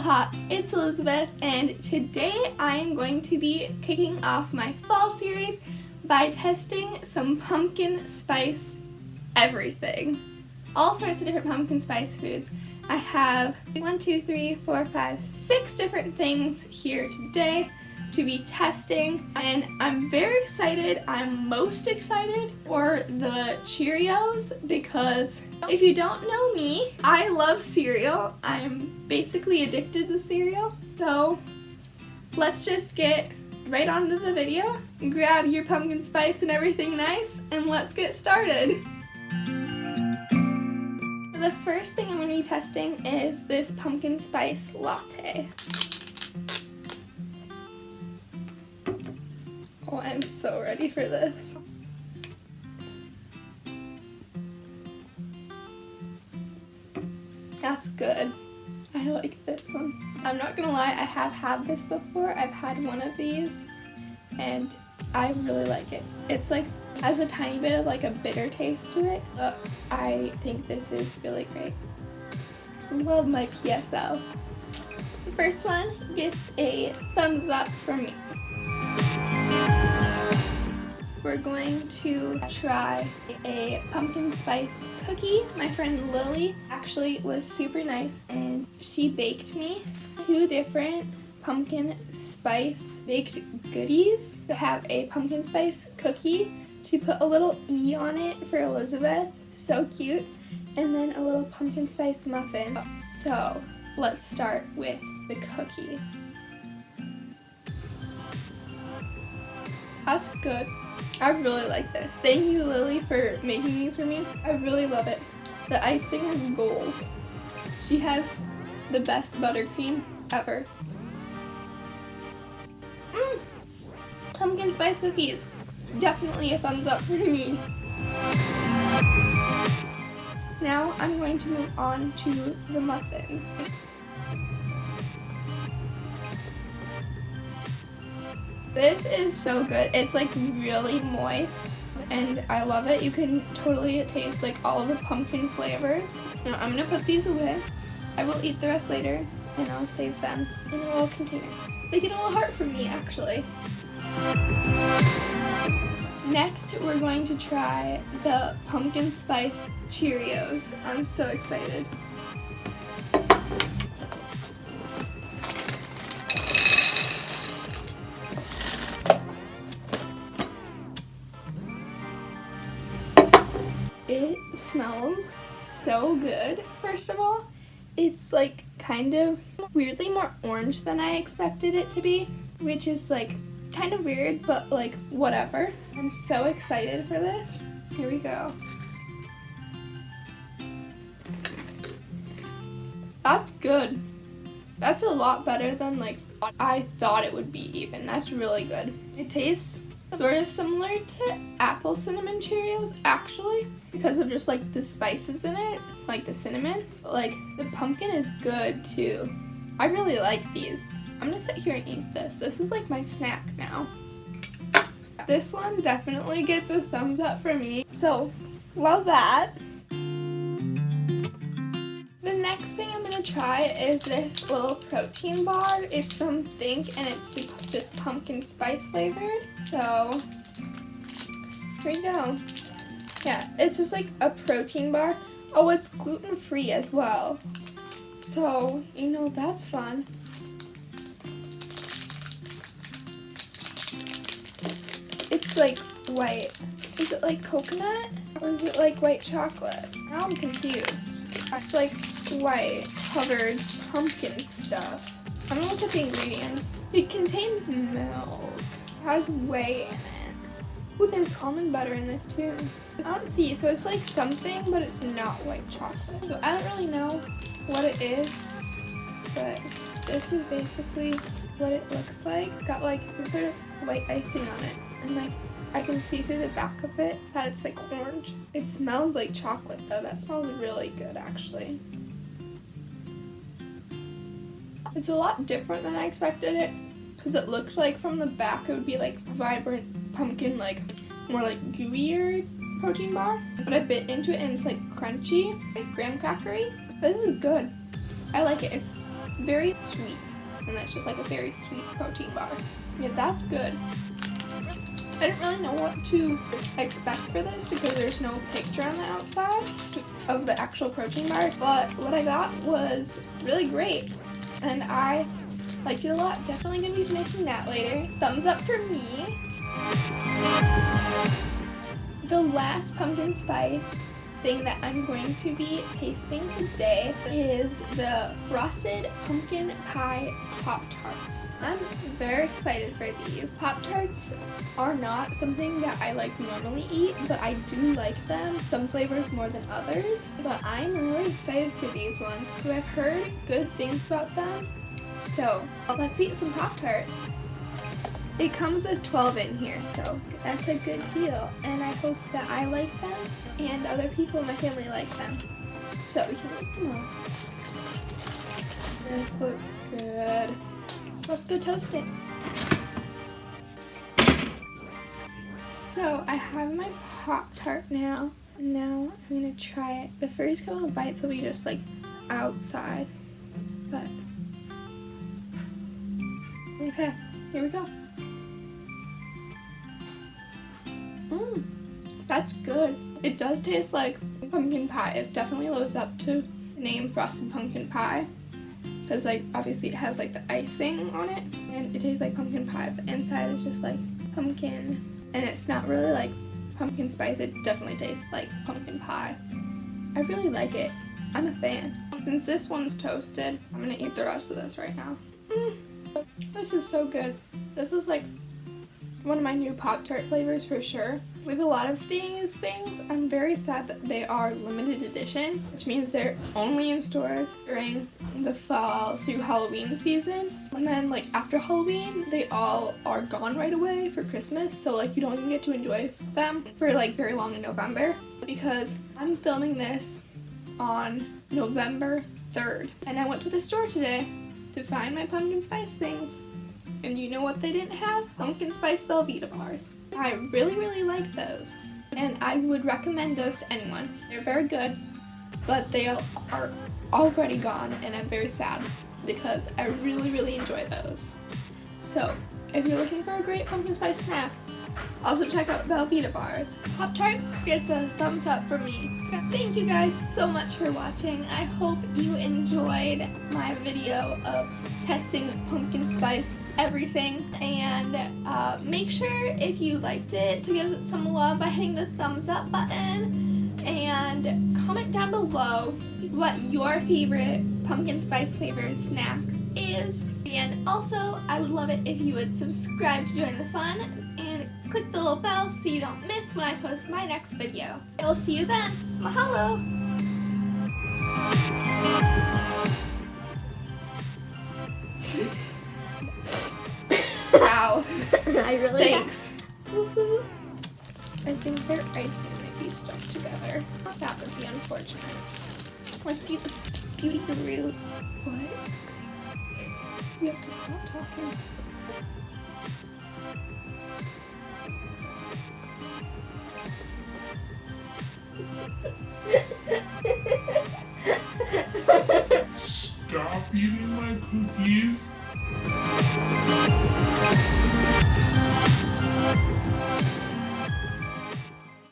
Aloha, it's Elizabeth, and today I am going to be kicking off my fall series by testing some pumpkin spice everything. All sorts of different pumpkin spice foods. I have 6 different things here today to be testing, and I'm very excited. I'm most excited for the Cheerios because if you don't know me, I love cereal. I'm basically addicted to cereal. So let's just get right onto the video. Grab your pumpkin spice and everything nice, and let's get started. The first thing I'm going to be testing is this pumpkin spice latte. Oh, I'm so ready for this. That's good. I like this one. I'm not gonna lie, I have had this before. I've had one of these and I really like it. It's like, has a tiny bit of like a bitter taste to it, but I think this is really great. Love my PSL. The first one gets a thumbs up from me. We're going to try a pumpkin spice cookie. My friend Lily actually was super nice and she baked me 2 different pumpkin spice baked goodies to have a pumpkin spice cookie. She put a little E on it for Elisabeth, so cute, and then a little pumpkin spice muffin. So let's start with the cookie. That's good. I really like this. Thank you, Lily, for making these for me. I really love it. The icing is goals. She has the best buttercream ever. Pumpkin spice cookies. Definitely a thumbs up for me. Now I'm going to move on to the muffin. This is so good. It's like really moist and I love it. You can totally taste like all of the pumpkin flavors. Now I'm gonna put these away. I will eat the rest later and I'll save them in a little container. They get a little heart from me actually. Next we're going to try the pumpkin spice Cheerios. I'm so excited. It smells so good. First of all, it's like kind of weirdly more orange than I expected it to be, which is like kind of weird, but like whatever. I'm so excited for this. Here we go. That's good. That's a lot better than like I thought it would be even. That's really good. It tastes sort of similar to apple cinnamon Cheerios actually, because of just like the spices in it, like the cinnamon. But like the pumpkin is good too. I really like these. I'm gonna sit here and eat this. This is like my snack now. This one definitely gets a thumbs up from me. So love that. The next thing I'm gonna try is this little protein bar. It's from Think and it's just pumpkin spice flavored. So here we go. Yeah, it's just like a protein bar. Oh, it's gluten-free as well. So, you know, that's fun. It's like white. Is it like coconut? Or is it like white chocolate? Now I'm confused. It's like white covered pumpkin stuff. I'm gonna look at the ingredients. It contains milk. It has whey in it. Ooh, there's almond butter in this too. I don't see, so it's like something, but it's not white chocolate. So I don't really know what it is, but this is basically what it looks like. It's got like some sort of white icing on it, and like I can see through the back of it that it's like orange. It smells like chocolate though. That smells really good actually. It's a lot different than I expected it, because it looked like from the back it would be like vibrant pumpkin, like more like gooier protein bar. But I bit into it and it's like crunchy, like graham crackery. This is good. I like it. It's very sweet. And that's just like a very sweet protein bar. Yeah, that's good. I didn't really know what to expect for this because there's no picture on the outside of the actual protein bar. But what I got was really great. And I liked it a lot. Definitely going to be making that later. Thumbs up for me. The last pumpkin spice thing that I'm going to be tasting today is the frosted pumpkin pie Pop-Tarts. I'm very excited for these. Pop-Tarts are not something that I like normally eat, but I do like them. Some flavors more than others, but I'm really excited for these ones because I've heard good things about them. So let's eat some Pop-Tart. It comes with 12 in here, so that's a good deal. And I hope that I like them and other people in my family like them. So we can eat them all. This looks good. Let's go toast it. So I have my Pop-Tart now. Now I'm gonna try it. The first couple of bites will be just like outside. But okay, here we go. That's good. It does taste like pumpkin pie. It definitely lives up to the name frosted pumpkin pie. Because like obviously it has like the icing on it. And it tastes like pumpkin pie. But inside is just like pumpkin. And it's not really like pumpkin spice. It definitely tastes like pumpkin pie. I really like it. I'm a fan. Since this one's toasted, I'm gonna eat the rest of this right now. This is so good. This is like one of my new Pop-Tart flavors for sure. With a lot of these things, I'm very sad that they are limited edition, which means they're only in stores during the fall through Halloween season. And then like after Halloween, they all are gone right away for Christmas. So like you don't even get to enjoy them for like very long in November because I'm filming this on November 3rd. And I went to the store today to find my pumpkin spice things. And you know what they didn't have? Pumpkin spice Velveeta bars. I really, really like those. And I would recommend those to anyone. They're very good, but they are already gone and I'm very sad because I really, really enjoy those. So, if you're looking for a great pumpkin spice snack, also check out Velveeta bars. Pop-Tarts gets a thumbs up from me. Thank you guys so much for watching. I hope you enjoyed my video of testing pumpkin spice everything. And make sure if you liked it to give it some love by hitting the thumbs up button. And comment down below what your favorite pumpkin spice flavored snack is. And also, I would love it if you would subscribe to join the fun and click the little bell so you don't miss when I post my next video. I will see you then. Mahalo! Wow. I really Thanks. Woohoo. I think their icing might be stuck together. That would be unfortunate. Let's see the beauty guru. What? You have to stop talking. Stop eating my cookies.